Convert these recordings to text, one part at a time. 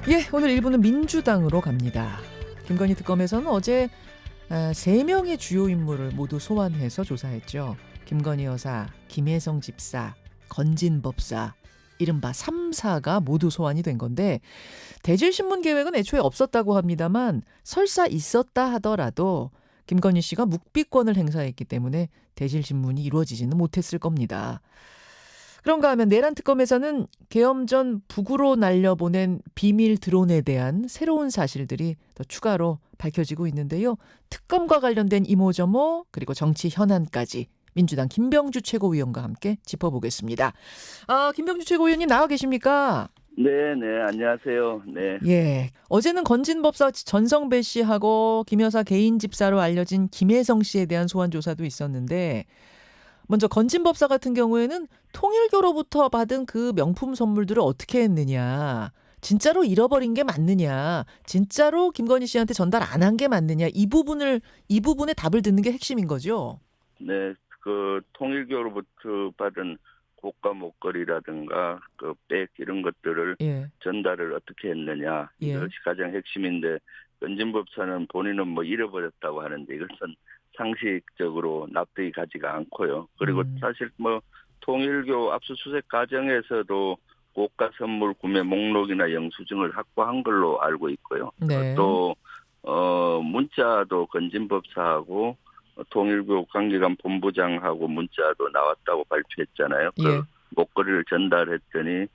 예, 오늘 1부는 민주당으로 갑니다. 김건희 특검에서는 어제 3명의 주요 인물을 모두 소환해서 조사했죠. 김건희 여사, 김혜성 집사, 건진 법사, 이른바 3사가 모두 소환이 된 건데 대질신문 계획은 애초에 없었다고 합니다만 설사 있었다 하더라도 김건희 씨가 묵비권을 행사했기 때문에 대질신문이 이루어지지는 못했을 겁니다. 그런가 하면 내란 특검에서는 계엄 전 북으로 날려보낸 비밀 드론에 대한 새로운 사실들이 더 추가로 밝혀지고 있는데요. 특검과 관련된 이모저모 그리고 정치 현안까지 민주당 김병주 최고위원과 함께 짚어보겠습니다. 김병주 최고위원님 나와 계십니까? 네, 안녕하세요. 네. 예. 어제는 건진 법사 전성배 씨하고 김 여사 개인 집사로 알려진 김혜성 씨에 대한 소환 조사도 있었는데 먼저 건진 법사 같은 경우에는 통일교로부터 받은 그 명품 선물들을 어떻게 했느냐. 진짜로 잃어버린 게 맞느냐. 진짜로 김건희 씨한테 전달 안 한 게 맞느냐. 이 부분에 답을 듣는 게 핵심인 거죠. 네, 그 통일교로부터 받은 고가 목걸이라든가 그 백 이런 것들을 예. 전달을 어떻게 했느냐. 예. 이것이 가장 핵심인데 건진 법사는 본인은 뭐 잃어버렸다고 하는데 이것은 상식적으로 납득이 가지가 않고요. 그리고 사실 뭐 통일교 압수수색 과정에서도 고가 선물 구매 목록이나 영수증을 확보한 걸로 알고 있고요. 네. 또 문자도 건진 법사하고 통일교 관계관 본부장하고 문자도 나왔다고 발표했잖아요. 예. 그 목걸이를 전달했더니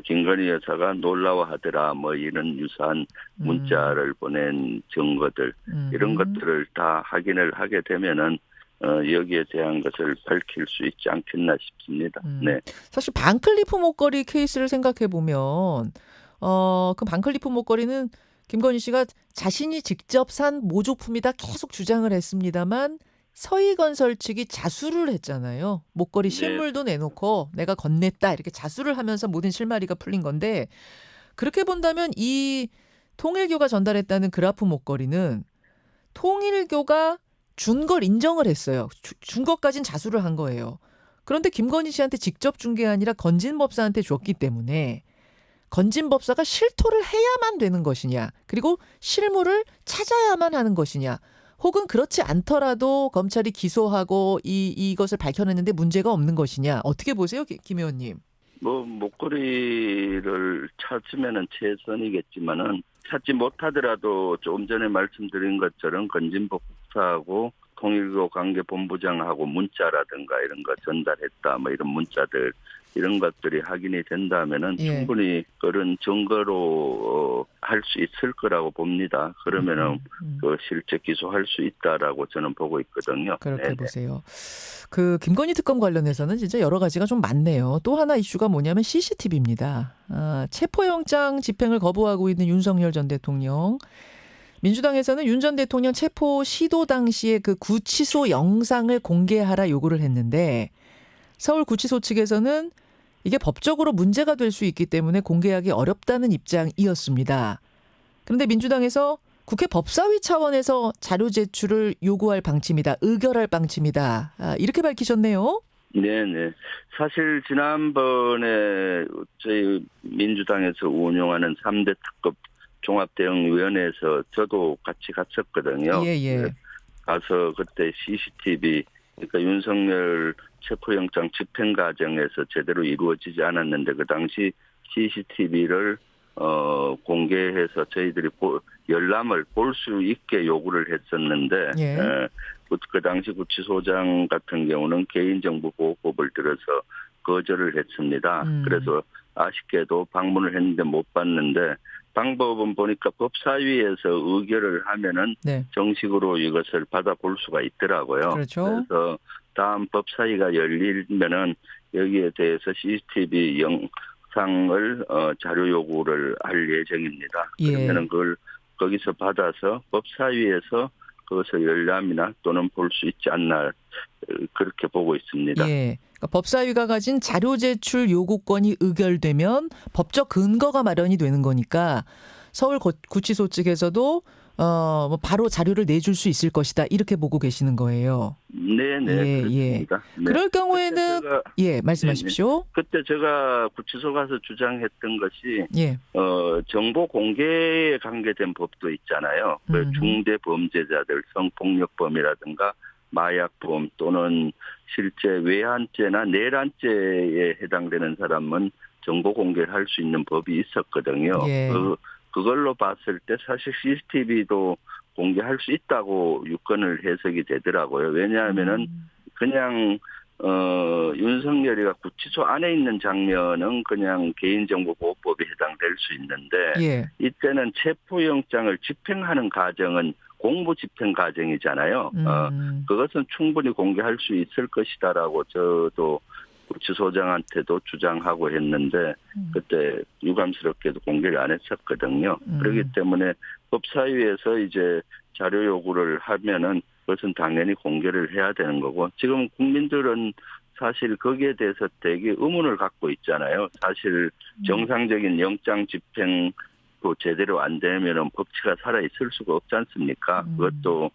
김건희 여사가 놀라워하더라. 뭐 이런 유사한 문자를 보낸 증거들 이런 것들을 다 확인을 하게 되면은 여기에 대한 것을 밝힐 수 있지 않겠나 싶습니다. 네. 사실 반클리프 목걸이 케이스를 생각해 보면 그 반클리프 목걸이는 김건희 씨가 자신이 직접 산 모조품이다 계속 주장을 했습니다만 서희건설 측이 자수를 했잖아요. 목걸이 실물도 내놓고 내가 건넸다 이렇게 자수를 하면서 모든 실마리가 풀린 건데 그렇게 본다면 이 통일교가 전달했다는 그라프 목걸이는 통일교가 준 걸 인정을 했어요. 준 것까진 자수를 한 거예요. 그런데 김건희 씨한테 직접 준 게 아니라 건진 법사한테 줬기 때문에 건진 법사가 실토를 해야만 되는 것이냐, 그리고 실물을 찾아야만 하는 것이냐, 혹은 그렇지 않더라도 검찰이 기소하고 이것을 밝혀냈는데 문제가 없는 것이냐, 어떻게 보세요, 김 의원님? 뭐 목걸이를 찾으면은 최선이겠지만은 찾지 못하더라도 조금 전에 말씀드린 것처럼 건진 법사하고 통일교 관계본부장하고 문자라든가 이런 거 전달했다, 뭐 이런 문자들 이런 것들이 확인이 된다면은 충분히 그런 증거로 할 수 있을 거라고 봅니다. 그러면은 그 실제 기소할 수 있다라고 저는 보고 있거든요. 그렇게 네네. 보세요. 그 김건희 특검 관련해서는 진짜 여러 가지가 좀 많네요. 또 하나 이슈가 뭐냐면 CCTV입니다. 체포영장 집행을 거부하고 있는 윤석열 전 대통령. 민주당에서는 윤 전 대통령 체포 시도 당시에 그 구치소 영상을 공개하라 요구를 했는데 서울구치소 측에서는 이게 법적으로 문제가 될 수 있기 때문에 공개하기 어렵다는 입장이었습니다. 그런데 민주당에서 국회 법사위 차원에서 자료 제출을 요구할 방침이다. 의결할 방침이다. 이렇게 밝히셨네요. 네네. 사실 지난번에 저희 민주당에서 운영하는 3대 특급 종합대응위원회에서 저도 같이 갔었거든요. 예. 가서 그때 CCTV, 그러니까 윤석열 체포영장 집행 과정에서 제대로 이루어지지 않았는데 그 당시 CCTV를 공개해서 저희들이 열람을 볼 수 있게 요구를 했었는데 그 당시 구치소장 같은 경우는 개인정보보호법을 들어서 거절을 했습니다. 그래서 아쉽게도 방문을 했는데 못 봤는데 방법은 보니까 법사위에서 의결을 하면은 정식으로 이것을 받아볼 수가 있더라고요. 그렇죠. 그래서 다음 법사위가 열리면은 여기에 대해서 CCTV 영상을 자료 요구를 할 예정입니다. 그러면은 그걸 거기서 받아서 법사위에서 그것을 열람이나 또는 볼 수 있지 않나 그렇게 보고 있습니다. 예. 그러니까 법사위가 가진 자료 제출 요구권이 의결되면 법적 근거가 마련이 되는 거니까 서울구치소 측에서도 뭐 바로 자료를 내줄 수 있을 것이다. 이렇게 보고 계시는 거예요. 네네, 그렇습니다. 네. 그럴 경우에는 네네. 말씀하십시오. 그때 제가 구치소 가서 주장했던 것이 예. 정보 공개에 관계된 법도 있잖아요. 그 중대 범죄자들, 성폭력범이라든가 마약범 또는 실제 외환죄나 내란죄에 해당되는 사람은 정보 공개를 할 수 있는 법이 있었거든요. 예. 그걸로 봤을 때 사실 CCTV도 공개할 수 있다고 유권을 해석이 되더라고요. 왜냐하면은 그냥 윤석열이가 구치소 안에 있는 장면은 그냥 개인정보보호법에 해당될 수 있는데 예. 이때는 체포영장을 집행하는 과정은 공무집행 과정이잖아요. 그것은 충분히 공개할 수 있을 것이다라고 저도 구치소장한테도 주장하고 했는데 그때 유감스럽게도 공개를 안 했었거든요. 그렇기 때문에 법사위에서 이제 자료 요구를 하면은 그것은 당연히 공개를 해야 되는 거고 지금 국민들은 사실 거기에 대해서 되게 의문을 갖고 있잖아요. 사실 정상적인 영장 집행도 제대로 안 되면은 법치가 살아 있을 수가 없지 않습니까? 그것도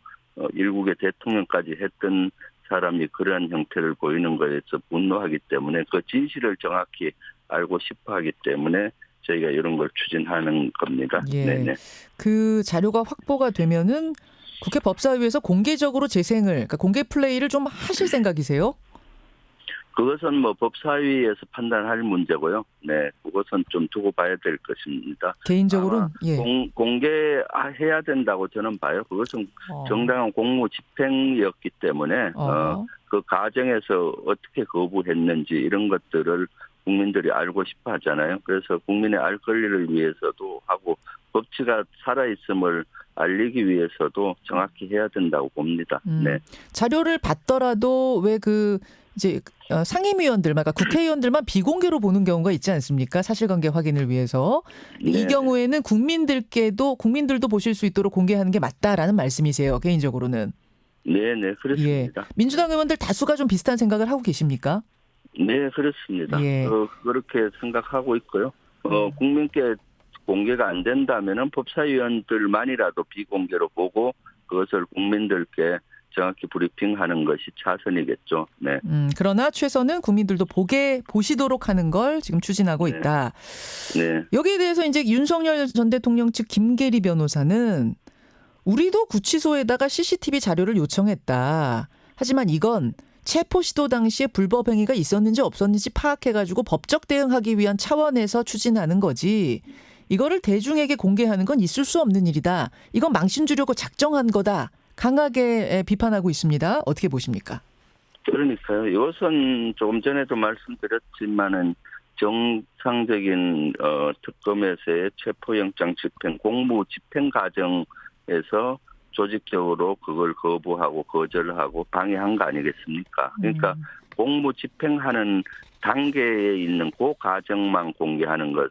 일국의 대통령까지 했던 사람이 그러한 형태를 보이는 것에서 분노하기 때문에 그 진실을 정확히 알고 싶어 하기 때문에 저희가 이런 걸 추진하는 겁니다. 예. 네네. 그 자료가 확보가 되면은 국회 법사위에서 공개적으로 재생을, 그러니까 공개 플레이를 좀 하실 생각이세요? 그것은 뭐 법사위에서 판단할 문제고요. 네, 그것은 좀 두고 봐야 될 것입니다. 개인적으로는 공개해야 된다고 저는 봐요. 그것은 정당한 공무 집행이었기 때문에 그 과정에서 어떻게 거부했는지 이런 것들을 국민들이 알고 싶어 하잖아요. 그래서 국민의 알 권리를 위해서도 하고 법치가 살아있음을 알리기 위해서도 정확히 해야 된다고 봅니다. 네. 자료를 받더라도 왜 이제 상임위원들, 그러니까 국회의원들만 비공개로 보는 경우가 있지 않습니까? 사실관계 확인을 위해서. 이 네. 경우에는 국민들도 보실 수 있도록 공개하는 게 맞다라는 말씀이세요. 개인적으로는. 네, 그렇습니다. 예. 민주당 의원들 다수가 좀 비슷한 생각을 하고 계십니까? 네, 그렇습니다. 예. 그렇게 생각하고 있고요. 국민께 공개가 안 된다면은 법사위원들만이라도 비공개로 보고 그것을 국민들께 정확히 브리핑하는 것이 차선이겠죠. 네. 그러나 최선은 국민들도 보시도록 하는 걸 지금 추진하고 있다. 네. 여기에 대해서 이제 윤석열 전 대통령 측 김계리 변호사는 우리도 구치소에다가 CCTV 자료를 요청했다. 하지만 이건 체포 시도 당시에 불법 행위가 있었는지 없었는지 파악해가지고 법적 대응하기 위한 차원에서 추진하는 거지. 이거를 대중에게 공개하는 건 있을 수 없는 일이다. 이건 망신 주려고 작정한 거다. 강하게 비판하고 있습니다. 어떻게 보십니까? 그러니까요. 이것은 조금 전에도 말씀드렸지만은 정상적인 특검에서의 체포영장 집행, 공무 집행 과정에서 조직적으로 그걸 거부하고 거절하고 방해한 거 아니겠습니까? 그러니까 공무 집행하는 단계에 있는 그 과정만 공개하는 것은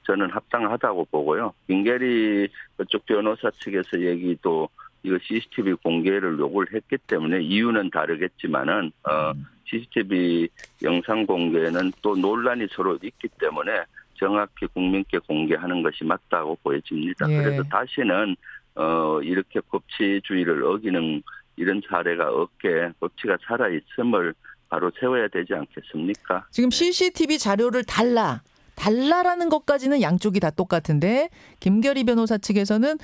저는 합당하다고 보고요. 김계리 그쪽 변호사 측에서 얘기도 이거 CCTV 공개를 요구를 했기 때문에 이유는 다르겠지만은 CCTV 영상 공개는 또 논란이 서로 있기 때문에 정확히 국민께 공개하는 것이 맞다고 보여집니다. 그래서 다시는 이렇게 법치주의를 어기는 이런 사례가 없게 법치가 살아있음을 바로 세워야 되지 않겠습니까? 지금 CCTV 자료를 달라라는 것까지는 양쪽이 다 똑같은데 김계리 변호사 측에서는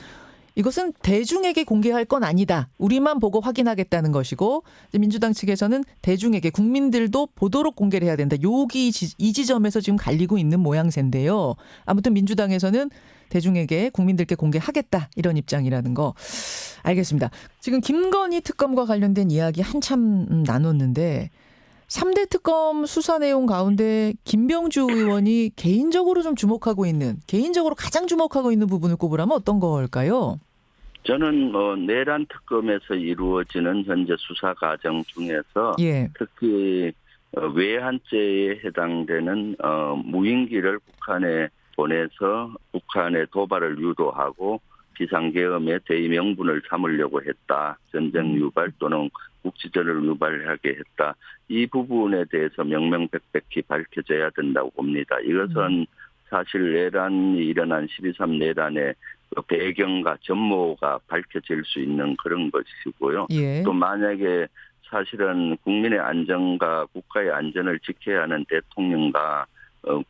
이것은 대중에게 공개할 건 아니다. 우리만 보고 확인하겠다는 것이고 민주당 측에서는 대중에게 국민들도 보도록 공개를 해야 된다. 이 지점에서 지금 갈리고 있는 모양새인데요. 아무튼 민주당에서는 대중에게 국민들께 공개하겠다. 이런 입장이라는 거. 알겠습니다. 지금 김건희 특검과 관련된 이야기 한참 나눴는데 3대 특검 수사 내용 가운데 김병주 의원이 개인적으로 가장 주목하고 있는 부분을 꼽으라면 어떤 걸까요? 저는 내란 특검에서 이루어지는 현재 수사 과정 중에서 특히 외환죄에 해당되는 무인기를 북한에 보내서 북한의 도발을 유도하고 비상계엄의 대의 명분을 삼으려고 했다. 전쟁 유발 또는 국지전을 유발하게 했다. 이 부분에 대해서 명명백백히 밝혀져야 된다고 봅니다. 이것은 사실 내란이 일어난 12.3 내란의 배경과 전모가 밝혀질 수 있는 그런 것이고요. 예. 또 만약에 사실은 국민의 안전과 국가의 안전을 지켜야 하는 대통령과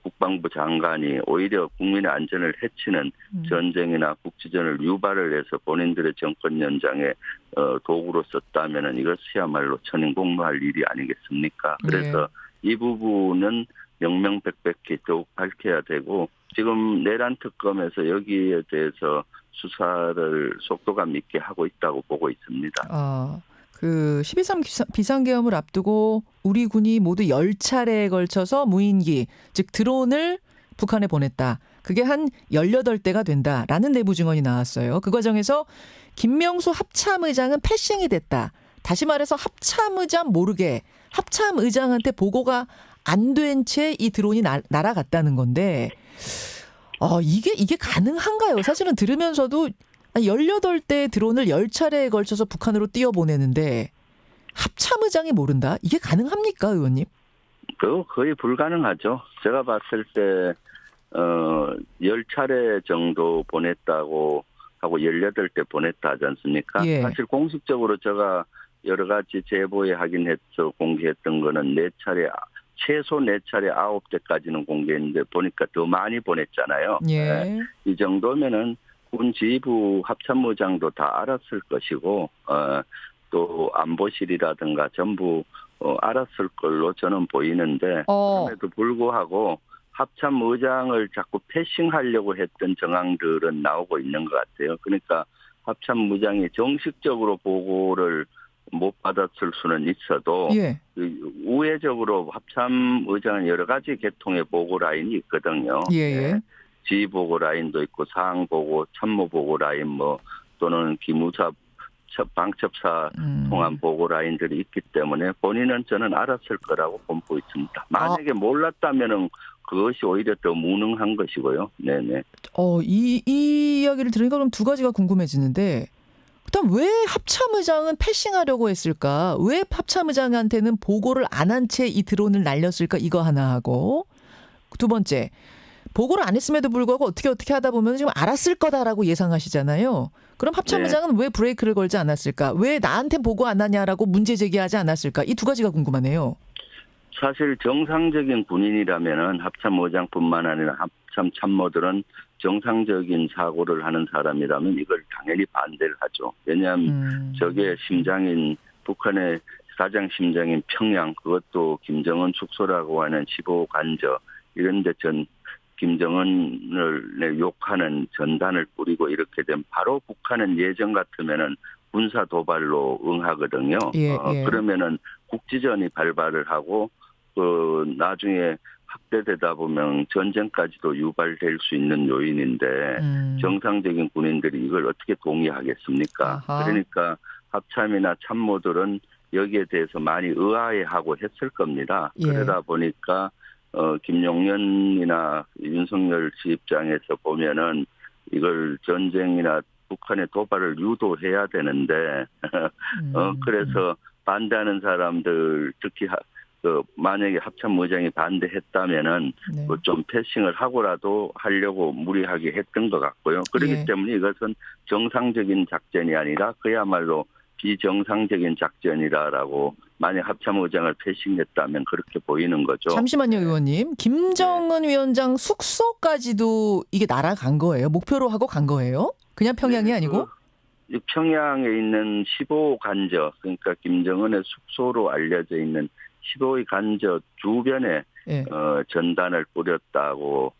국방부 장관이 오히려 국민의 안전을 해치는 전쟁이나 국지전을 유발을 해서 본인들의 정권 연장에 도구로 썼다면은 이것이야말로 천인공노할 일이 아니겠습니까? 그래서 이 부분은 명명백백히 더욱 밝혀야 되고 지금 내란 특검에서 여기에 대해서 수사를 속도감 있게 하고 있다고 보고 있습니다. 그 12.3 비상계엄을 앞두고 우리 군이 모두 10차례에 걸쳐서 무인기, 즉 드론을 북한에 보냈다. 그게 한 18대가 된다라는 내부 증언이 나왔어요. 그 과정에서 김명수 합참의장은 패싱이 됐다. 다시 말해서 합참의장 모르게 합참의장한테 보고가 안 된 채 이 드론이 날아갔다는 건데 이게 가능한가요? 사실은 들으면서도 18대의 드론을 10차례에 걸쳐서 북한으로 띄워보내는데 합참의장이 모른다? 이게 가능합니까, 의원님? 그거 거의 불가능하죠. 제가 봤을 때 10차례 정도 보냈다고 하고 18대 보냈다 하지 않습니까? 예. 사실 공식적으로 제가 여러 가지 제보에 확인해서 공개했던 거는 4차례, 최소 4차례 9대까지는 공개했는데 보니까 더 많이 보냈잖아요. 예. 네. 이 정도면은 군 지휘부 합참의장도 다 알았을 것이고 또 안보실이라든가 전부 알았을 걸로 저는 보이는데 그럼에도 불구하고 합참의장을 자꾸 패싱하려고 했던 정황들은 나오고 있는 것 같아요. 그러니까 합참의장이 정식적으로 보고를 못 받았을 수는 있어도 예. 우회적으로 합참의장은 여러 가지 계통의 보고 라인이 있거든요. 예. 네. 지휘보고 라인도 있고 사항보고, 참모보고 라인 또는 기무사, 방첩사 통한 보고 라인들이 있기 때문에 본인은 저는 알았을 거라고 보고 있습니다. 만약에 몰랐다면은 그것이 오히려 더 무능한 것이고요. 네네. 이 이야기를 들으니까 그럼 두 가지가 궁금해지는데 일단 왜 합참의장은 패싱하려고 했을까? 왜 합참의장한테는 보고를 안 한 채 이 드론을 날렸을까? 이거 하나 하고 두 번째 보고를 안 했음에도 불구하고 어떻게 하다 보면 지금 알았을 거다라고 예상하시잖아요. 그럼 합참의장은 왜 브레이크를 걸지 않았을까? 왜 나한테 보고 안 하냐라고 문제 제기하지 않았을까? 이 두 가지가 궁금하네요. 사실 정상적인 군인이라면은 합참의장뿐만 아니라 합참 참모들은 정상적인 사고를 하는 사람이라면 이걸 당연히 반대를 하죠. 왜냐하면 저게 심장인 북한의 가장 심장인 평양 그것도 김정은 축소라고 하는 15간저 이런 데 김정은을 욕하는 전단을 뿌리고 이렇게 되면 바로 북한은 예전 같으면은 군사 도발로 응하거든요. 예. 그러면은 국지전이 발발을 하고 나중에 확대되다 보면 전쟁까지도 유발될 수 있는 요인인데 정상적인 군인들이 이걸 어떻게 동의하겠습니까? 아하. 그러니까 합참이나 참모들은 여기에 대해서 많이 의아해하고 했을 겁니다. 예. 그러다 보니까 김용현이나 윤석열 씨 입장에서 보면은 이걸 전쟁이나 북한의 도발을 유도해야 되는데 그래서 반대하는 사람들 특히 만약에 합참의장이 반대했다면은 네. 좀 패싱을 하고라도 하려고 무리하게 했던 것 같고요. 그렇기 예. 때문에 이것은 정상적인 작전이 아니라 그야말로 비정상적인 작전이라라고 만약 합참의장을 패싱했다면 그렇게 보이는 거죠. 잠시만요, 의원님. 김정은 위원장 숙소까지도 이게 날아간 거예요? 목표로 하고 간 거예요? 그냥 평양이 아니고? 평양에 있는 15간저 그러니까 김정은의 숙소로 알려져 있는 15의 간저 주변에 예. 전단을 뿌렸다고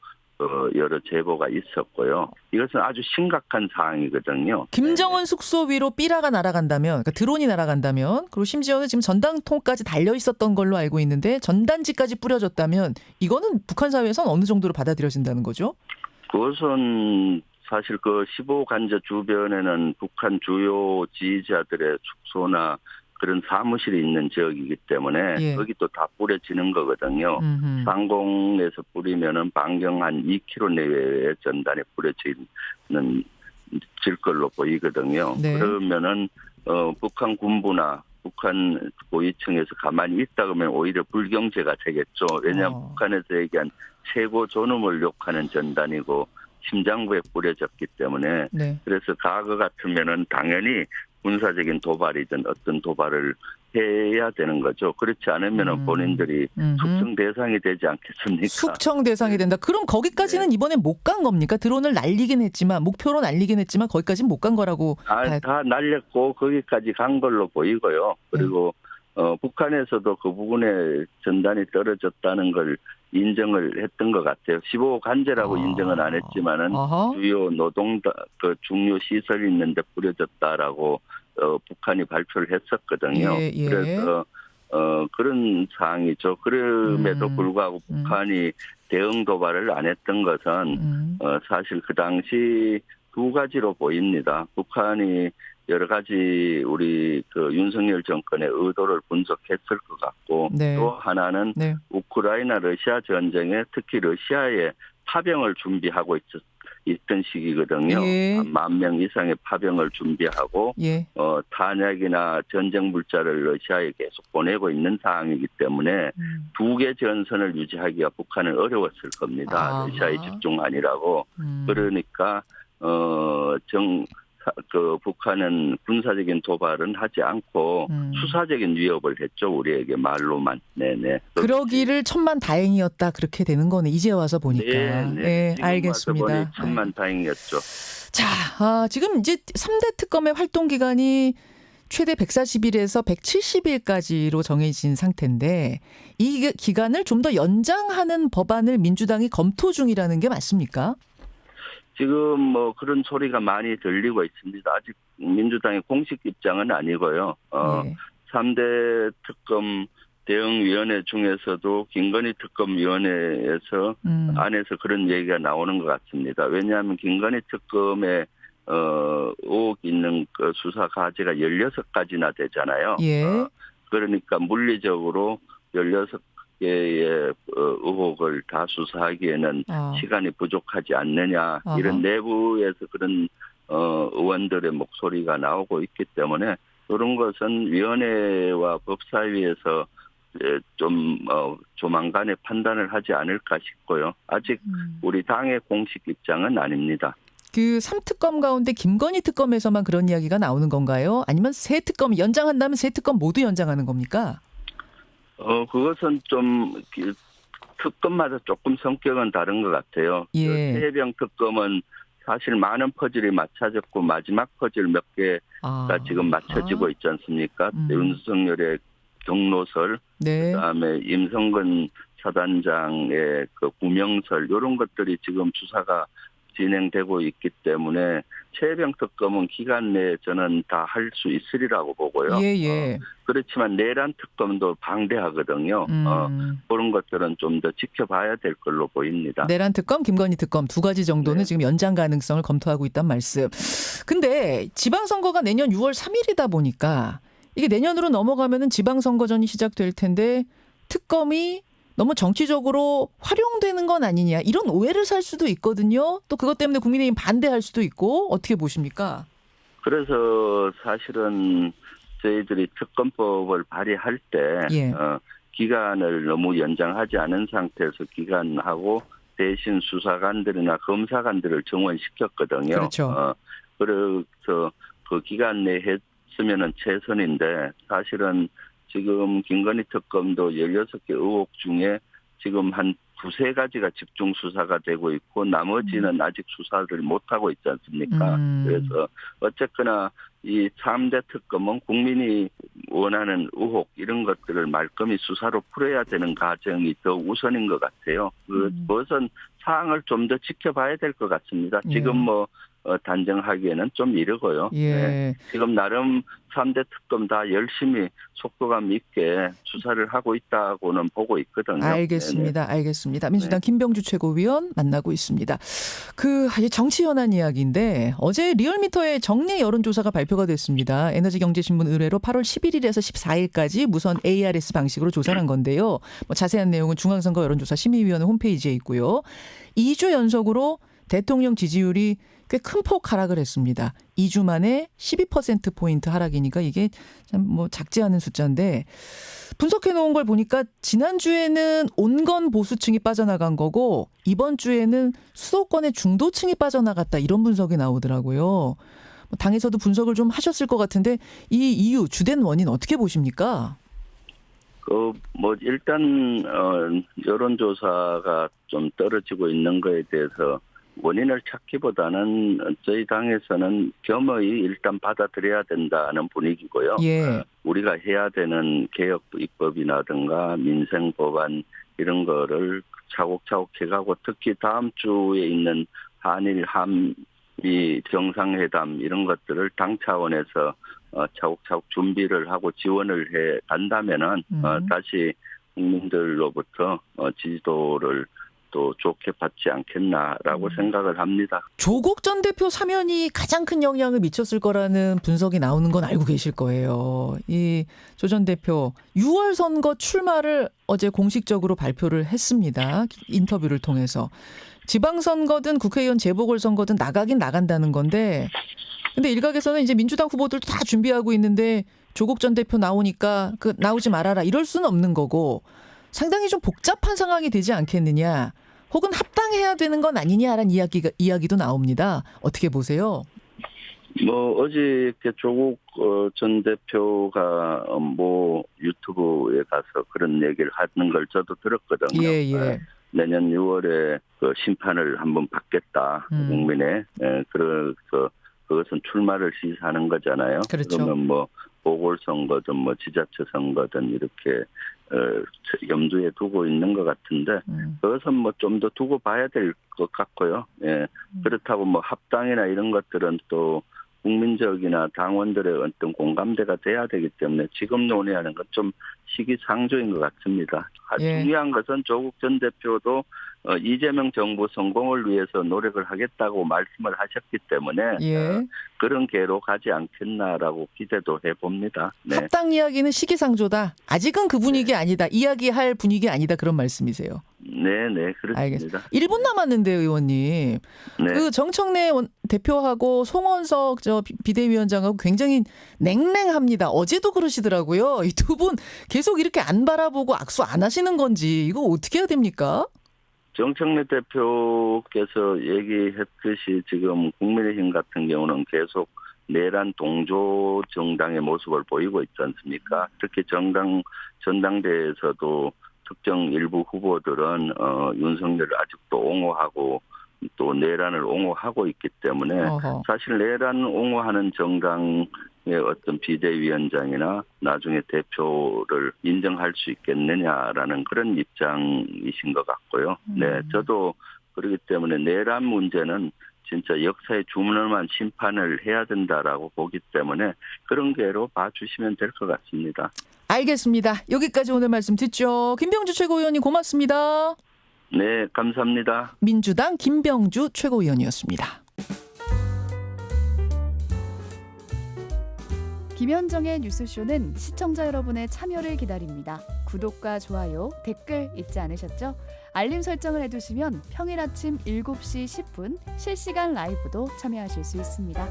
여러 제보가 있었고요. 이것은 아주 심각한 사항이거든요. 김정은 숙소 위로 삐라가 날아간다면, 그러니까 드론이 날아간다면, 그리고 심지어는 지금 전단통까지 달려 있었던 걸로 알고 있는데 전단지까지 뿌려졌다면 이거는 북한 사회에서는 어느 정도로 받아들여진다는 거죠? 그것은 사실 15간저 주변에는 북한 주요 지휘자들의 숙소나 그런 사무실이 있는 지역이기 때문에 예. 거기 또 다 뿌려지는 거거든요. 상공에서 뿌리면은 반경 한 2km 내외의 전단에 뿌려지는 질 걸로 보이거든요. 네. 그러면은 북한 군부나 북한 고위층에서 가만히 있다 그러면 오히려 불경제가 되겠죠. 왜냐하면 북한에서 얘기한 최고 존엄을 욕하는 전단이고 심장부에 뿌려졌기 때문에 네. 그래서 과거 같으면은 당연히 군사적인 도발이든 어떤 도발을 해야 되는 거죠. 그렇지 않으면은 본인들이 숙청 대상이 되지 않겠습니까? 숙청 대상이 된다. 그럼 거기까지는 이번에 못 간 겁니까? 드론을 날리긴 했지만 목표로 날리긴 했지만 거기까지는 못 간 거라고 봐야 다 날렸고 거기까지 간 걸로 보이고요. 그리고 북한에서도 그 부분에 전단이 떨어졌다는 걸 인정을 했던 것 같아요. 15호 간제라고 인정은 안 했지만은 아하. 주요 그 중요 시설이 있는데 뿌려졌다라고 북한이 발표를 했었거든요. 예. 그래서 그런 사항이죠. 그럼에도 불구하고 북한이 대응 도발을 안 했던 것은 사실 그 당시 두 가지로 보입니다. 북한이 여러 가지 우리 그 윤석열 정권의 의도를 분석했을 것 같고 네. 또 하나는 네. 우크라이나 러시아 전쟁에 특히 러시아에 파병을 준비하고 있던 시기거든요. 예. 10,000명 이상의 파병을 준비하고 예. 탄약이나 전쟁 물자를 러시아에 계속 보내고 있는 상황이기 때문에 두 개 전선을 유지하기가 북한은 어려웠을 겁니다. 러시아에 집중하니라고. 그러니까 북한은 군사적인 도발은 하지 않고 수사적인 위협을 했죠. 우리에게 말로만. 네네. 그러기를 천만다행이었다. 그렇게 되는 거네. 이제 와서 보니까. 네, 알겠습니다. 와서 보니 천만다행이었죠. 자, 지금 이제 3대 특검의 활동 기간이 최대 140일에서 170일까지로 정해진 상태인데 이 기간을 좀 더 연장하는 법안을 민주당이 검토 중이라는 게 맞습니까? 지금 뭐 그런 소리가 많이 들리고 있습니다. 아직 민주당의 공식 입장은 아니고요. 3대 특검 대응위원회 중에서도 김건희 특검위원회에서 안에서 그런 얘기가 나오는 것 같습니다. 왜냐하면 김건희 특검에 의혹 있는 그 수사 과제가 16가지나 되잖아요. 그러니까 물리적으로 16개의 의혹을 다 수사하기에는 시간이 부족하지 않느냐. 이런 내부에서 그런 의원들의 목소리가 나오고 있기 때문에 그런 것은 위원회와 법사위에서 좀 조만간에 판단을 하지 않을까 싶고요. 아직 우리 당의 공식 입장은 아닙니다. 그 3특검 가운데 김건희 특검에서만 그런 이야기가 나오는 건가요? 아니면 세 특검 연장한다면 세 특검 모두 연장하는 겁니까? 그것은 좀 특검마다 조금 성격은 다른 것 같아요. 최혜병 특검은 사실 많은 퍼즐이 맞춰졌고 마지막 퍼즐 몇 개가 지금 맞춰지고 있지 않습니까? 윤석열의 경로설, 그다음에 임성근 사단장의 그 구명설 이런 것들이 지금 수사가 진행되고 있기 때문에 최혜병 특검은 기간 내에 저는 다 할 수 있으리라고 보고요. 그렇지만 내란 특검도 방대하거든요. 그런 것들은 좀 더 지켜봐야 될 걸로 보입니다. 내란 특검, 김건희 특검 두 가지 정도는 지금 연장 가능성을 검토하고 있단 말씀. 근데 지방선거가 내년 6월 3일이다 보니까 이게 내년으로 넘어가면은 지방선거전이 시작될 텐데 특검이 너무 정치적으로 활용되는 건 아니냐 이런 오해를 살 수도 있거든요. 또 그것 때문에 국민의힘 반대할 수도 있고 어떻게 보십니까? 그래서 사실은 저희들이 특검법을 발의할 때 기간을 너무 연장하지 않은 상태에서 기간하고 대신 수사관들이나 검사관들을 정원시켰거든요. 그렇죠. 그래서 그 기간 내에 했으면은 최선인데 사실은 지금 김건희 특검도 16개 의혹 중에 지금 한 두세 가지가 집중 수사가 되고 있고 나머지는 아직 수사를 못하고 있지 않습니까? 그래서 어쨌거나 이 3대 특검은 국민이 원하는 의혹 이런 것들을 말끔히 수사로 풀어야 되는 과정이 더 우선인 것 같아요. 그것은 사항을 좀 더 지켜봐야 될 것 같습니다. 지금 뭐 단정하기에는 좀 이르고요. 지금 나름 3대 특검 다 열심히 속도감 있게 수사를 하고 있다고는 보고 있거든요. 알겠습니다. 민주당 김병주 최고위원 만나고 있습니다. 그 정치 현안 이야기인데 어제 리얼미터의 정례 여론조사가 발표가 됐습니다. 에너지경제신문 의뢰로 8월 11일에서 14일까지 무선 ARS 방식으로 조사한 건데요. 뭐 자세한 내용은 중앙선거 여론조사 심의위원회 홈페이지에 있고요. 2주 연속으로 대통령 지지율이 꽤 큰 폭 하락을 했습니다. 2주 만에 12%포인트 하락이니까 이게 참 뭐 작지 않은 숫자인데 분석해 놓은 걸 보니까 지난주에는 온건 보수층이 빠져나간 거고 이번 주에는 수도권의 중도층이 빠져나갔다 이런 분석이 나오더라고요. 당에서도 분석을 좀 하셨을 것 같은데 이 이유 주된 원인 어떻게 보십니까? 일단 여론조사가 좀 떨어지고 있는 거에 대해서 원인을 찾기보다는 저희 당에서는 겸허히 일단 받아들여야 된다는 분위기고요. 예. 우리가 해야 되는 개혁 입법이라든가 민생 법안 이런 거를 차곡차곡 해가고 특히 다음 주에 있는 한일 한미 정상회담 이런 것들을 당 차원에서 차곡차곡 준비를 하고 지원을 해 간다면은 다시 국민들로부터 지지도를 또 좋게 받지 않겠나라고 생각을 합니다. 조국 전 대표 사면이 가장 큰 영향을 미쳤을 거라는 분석이 나오는 건 알고 계실 거예요. 이 조 전 대표 6월 선거 출마를 어제 공식적으로 발표를 했습니다. 인터뷰를 통해서. 지방선거든 국회의원 재보궐선거든 나가긴 나간다는 건데 근데 일각에서는 이제 민주당 후보들도 다 준비하고 있는데 조국 전 대표 나오니까 나오지 말아라 이럴 수는 없는 거고 상당히 좀 복잡한 상황이 되지 않겠느냐 혹은 합당해야 되는 건 아니냐라는 이야기도 나옵니다. 어떻게 보세요? 어저께 조국 전 대표가 유튜브에 가서 그런 얘기를 하는 걸 저도 들었거든요. 예. 내년 6월에 그 심판을 한번 받겠다 국민에. 그래서 그것은 출마를 시사하는 거잖아요. 그렇죠. 그러면 보궐선거든 지자체 선거든 이렇게 염두에 두고 있는 것 같은데 그것은 좀 더 두고 봐야 될 것 같고요. 예. 그렇다고 합당이나 이런 것들은 또 국민적이나 당원들의 어떤 공감대가 돼야 되기 때문에 지금 논의하는 건 좀 시기상조인 것 같습니다. 예. 중요한 것은 조국 전 대표도 이재명 정부 성공을 위해서 노력을 하겠다고 말씀을 하셨기 때문에 예. 그런 계로 가지 않겠나라고 기대도 해봅니다. 네. 합당 이야기는 시기상조다. 아직은 그 분위기 아니다. 이야기할 분위기 아니다. 그런 말씀이세요. 네, 그렇습니다. 알겠습니다. 1분 남았는데 의원님. 네. 그 정청래 대표하고 송원석 비대위원장하고 굉장히 냉랭합니다. 어제도 그러시더라고요. 이 두 분 계속 이렇게 안 바라보고 악수 안 하시는 건지 이거 어떻게 해야 됩니까? 정청래 대표께서 얘기했듯이 지금 국민의힘 같은 경우는 계속 내란 동조 정당의 모습을 보이고 있지 않습니까? 특히 전당대회에서도 특정 일부 후보들은 윤석열을 아직도 옹호하고 또 내란을 옹호하고 있기 때문에 사실 내란 옹호하는 정당의 어떤 비대위원장이나 나중에 대표를 인정할 수 있겠느냐라는 그런 입장이신 것 같고요. 네, 저도 그렇기 때문에 내란 문제는 진짜 역사의 주문을만 심판을 해야 된다라고 보기 때문에 그런 게로 봐주시면 될 것 같습니다. 알겠습니다. 여기까지 오늘 말씀 듣죠. 김병주 최고위원님 고맙습니다. 네, 감사합니다. 민주당 김병주 최고위원이었습니다. 김현정의 뉴스쇼는 시청자 여러분의 참여를 기다립니다. 구독과 좋아요, 댓글 잊지 않으셨죠? 알림 설정을 해두시면 평일 아침 7시 10분 실시간 라이브도 참여하실 수 있습니다.